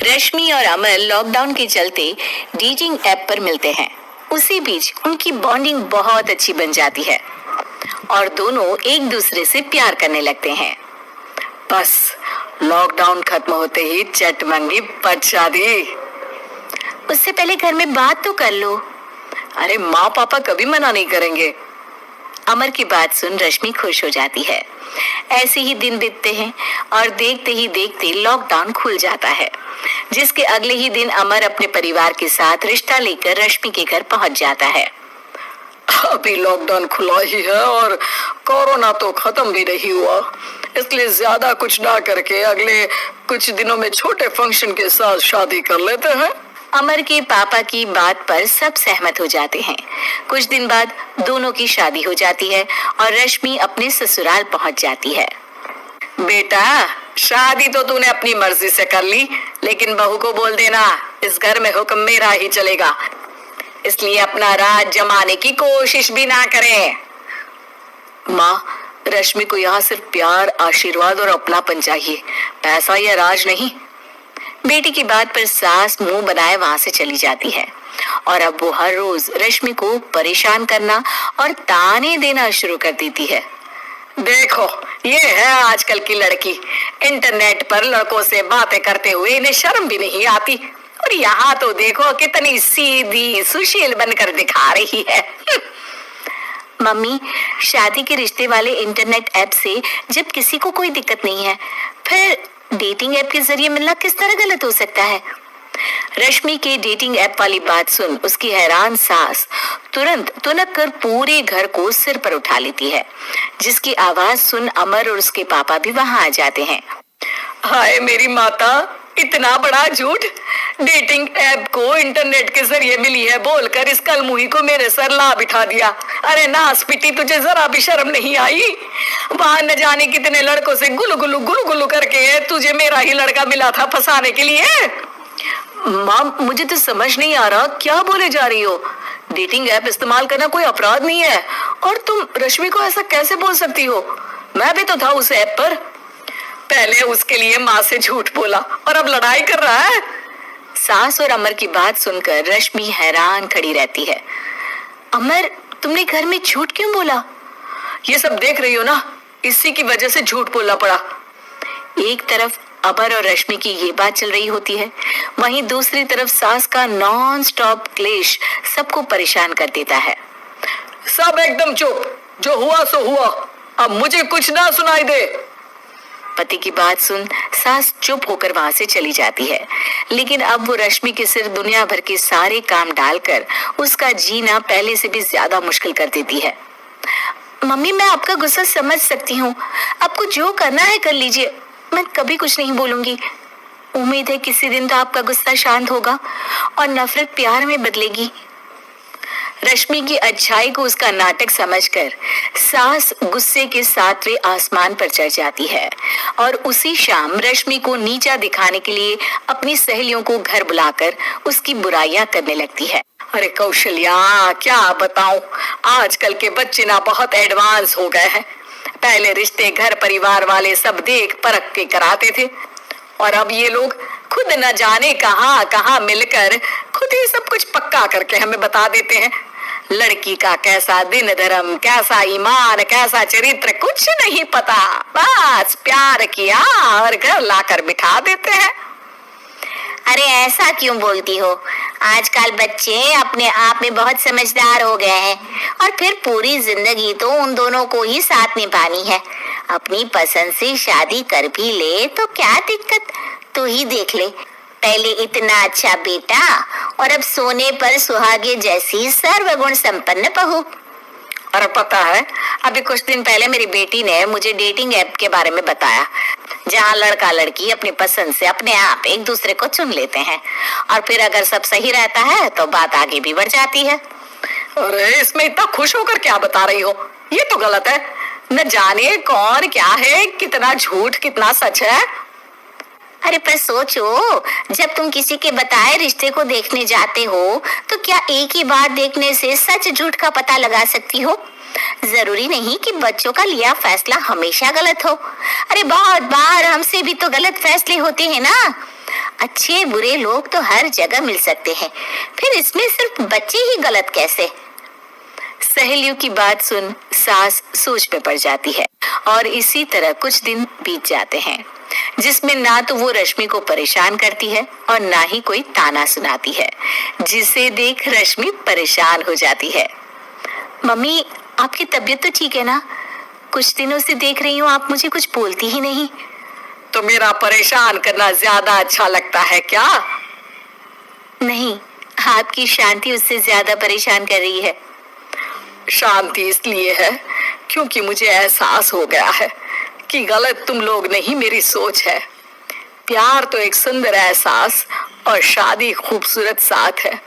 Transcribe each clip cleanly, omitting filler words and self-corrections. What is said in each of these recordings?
रश्मि और अमर लॉकडाउन के चलते डेटिंग ऐप पर मिलते हैं। उसी बीच उनकी बॉन्डिंग बहुत अच्छी बन जाती है और दोनों एक दूसरे से प्यार करने लगते हैं। बस लॉकडाउन खत्म होते ही चटमंगी पट शादी। उससे पहले घर में बात तो कर लो। अरे माँ पापा कभी मना नहीं करेंगे। अमर की बात सुन रश्मि खुश हो जाती है। ऐसे ही दिन बीतते हैं और देखते ही देखते लॉकडाउन खुल जाता है, जिसके अगले ही दिन अमर अपने परिवार के साथ रिश्ता लेकर रश्मि के घर पहुंच जाता है। अभी लॉकडाउन खुला ही है और कोरोना तो खत्म भी नहीं हुआ, इसलिए ज्यादा कुछ ना करके अगले कुछ दिनों में छोटे फंक्शन के साथ शादी कर लेते हैं। अमर के पापा की बात पर सब सहमत हो जाते हैं। कुछ दिन बाद दोनों की शादी हो जाती है और रश्मि अपने ससुराल पहुंच जाती है। बेटा, शादी तो तूने अपनी मर्जी से कर ली, लेकिन बहू को बोल देना इस घर में हुक्म मेरा ही चलेगा, इसलिए अपना राज जमाने की कोशिश भी ना करें। माँ, रश्मि को यहाँ सिर्फ प्यार, आशीर्वाद और अपनापन चाहिए, पैसा या राज नहीं। बेटी की बात पर सास मुंह बनाए वहां से चली जाती है और अब वो हर रोज रश्मि को परेशान करना और ताने देना शुरू कर देती है। देखो, ये है आजकल की लड़की, इंटरनेट पर लड़कों से बातें करते हुए इन्हें शर्म भी नहीं आती, और यहाँ तो देखो कितनी सीधी सुशील बनकर दिखा रही है। मम्मी, शादी के रिश्ते वाले इंटरनेट ऐप से जब किसी को कोई दिक्कत नहीं है, फिर डेटिंग ऐप के जरिए मिलना किस तरह गलत हो सकता है? रश्मि के डेटिंग ऐप वाली बात सुन उसकी हैरान सास तुरंत तुनक कर पूरे घर को सिर पर उठा लेती है, जिसकी आवाज सुन अमर और उसके पापा भी वहां आ जाते हैं। हाय मेरी माता, इतना बड़ा झूठ! डेटिंग ऐप को इंटरनेट के जरिए मिली है बोलकर इस कलमुही को मेरे सर ला बिठा दिया। अरे नास पिटी, तुझे जरा भी शर्म नहीं आई? वहां न जाने कितने लड़कों से गुलू गुलू करके तुझे मेरा ही लड़का मिला था फंसाने के लिए। माँ, मुझे तो समझ नहीं आ रहा क्या बोले जा रही हो। डेटिंग ऐप इस्तेमाल करना कोई अपराध नहीं है, और तुम रश्मि को ऐसा कैसे बोल सकती हो? मैं भी तो था उस ऐप पर। पहले उसके लिए माँ से झूठ बोला और अब लड़ाई कर रहा है। सास और अमर की बात सुनकर रश्मि हैरान खड़ी रहती है। अमर, तुमने घर में झूठ क्यों बोला? ये सब देख रही हो ना, इसी की वजह से झूठ बोलना पड़ा। एक तरफ अमर और रश्मि की ये बात चल रही होती है, वहीं दूसरी तरफ सास का नॉन स्टॉप क्लेश सबको परेशान कर देता है। सब एकदम चुप, जो हुआ सो हुआ, अब मुझे कुछ ना सुनाई दे। पति की बात सुन सास चुप होकर वहां से चली जाती है, लेकिन अब वो रश्मि के सिर दुनिया भर के सारे काम डालकर उसका जीना पहले से भी ज्यादा मुश्किल कर देती है। मम्मी, मैं आपका गुस्सा समझ सकती हूँ, आपको जो करना है कर लीजिए, मैं कभी कुछ नहीं बोलूंगी। उम्मीद है किसी दिन तो आपका गुस्सा शांत होगा और नफरत प्यार में बदलेगी। रश्मि की अच्छाई को उसका नाटक समझकर सास गुस्से के 7वें आसमान पर चढ़ जाती है और उसी शाम रश्मि को नीचा दिखाने के लिए अपनी सहेलियों को घर बुलाकर उसकी बुराइयां करने लगती है। अरे कौशल्या, क्या बताऊं, आजकल के बच्चे ना बहुत एडवांस हो गए हैं। पहले रिश्ते घर परिवार वाले सब देख परख के कराते थे, और अब ये लोग खुद न जाने कहां कहां मिलकर खुद ही सब कुछ पक्का करके हमें बता देते हैं। लड़की का कैसा दिन धर्म, कैसा ईमान, कैसा चरित्र कुछ नहीं पता, बस प्यार किया और घर लाकर बिठा देते हैं। अरे ऐसा क्यों बोलती हो? आजकल बच्चे अपने आप में बहुत समझदार हो गए हैं, और फिर पूरी जिंदगी तो उन दोनों को ही साथ निभानी है। अपनी पसंद से शादी कर भी ले तो क्या दिक्कत, तू ही देख ले, पहले इतना अच्छा बेटा और अब सोने पर सुहागे जैसी सर्वगुण संपन्न बहू। और पता है, अभी कुछ दिन पहले मेरी बेटी ने मुझे डेटिंग ऐप के बारे में बताया, जहाँ लड़का लड़की अपनी पसंद से अपने आप एक दूसरे को चुन लेते हैं, और फिर अगर सब सही रहता है तो बात आगे भी बढ़ जाती है। अरे इसमें इतना खुश होकर क्या बता रही हो? ये तो गलत है। न जाने कौन क्या है, कितना झूठ कितना सच है। अरे पर सोचो, जब तुम किसी के बताए रिश्ते को देखने जाते हो तो क्या एक ही बार देखने से सच झूठ का पता लगा सकती हो? जरूरी नहीं कि बच्चों का लिया फैसला हमेशा गलत हो। अरे बहुत बार हमसे भी तो गलत फैसले होते हैं ना। अच्छे बुरे लोग तो हर जगह मिल सकते हैं, फिर इसमें सिर्फ बच्चे ही गलत कैसे? सहेलियों की बात सुन सास सोच में पड़ जाती है और इसी तरह कुछ दिन बीत जाते हैं जिसमें ना तो वो रश्मि को परेशान करती है और ना ही कोई ताना सुनाती है, जिसे देख रश्मि परेशान हो जाती है। मम्मी, आपकी तबीयत तो ठीक है ना? कुछ दिनों से देख रही हूँ आप मुझे कुछ बोलती ही नहीं। तो मेरा परेशान करना ज्यादा अच्छा लगता है क्या? नहीं, आपकी शांति उससे ज्यादा परेशान कर रही है। शांति इसलिए है क्योंकि मुझे एहसास हो गया है कि गलत तुम लोग नहीं, मेरी सोच है। प्यार तो एक सुंदर एहसास और शादी खूबसूरत साथ है।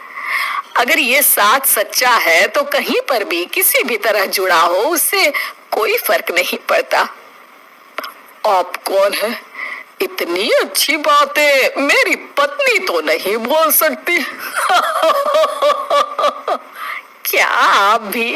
अगर ये साथ सच्चा है तो कहीं पर भी किसी भी तरह जुड़ा हो उससे कोई फर्क नहीं पड़ता। आप कौन है? इतनी अच्छी बातें मेरी पत्नी तो नहीं बोल सकती। क्या आप भी?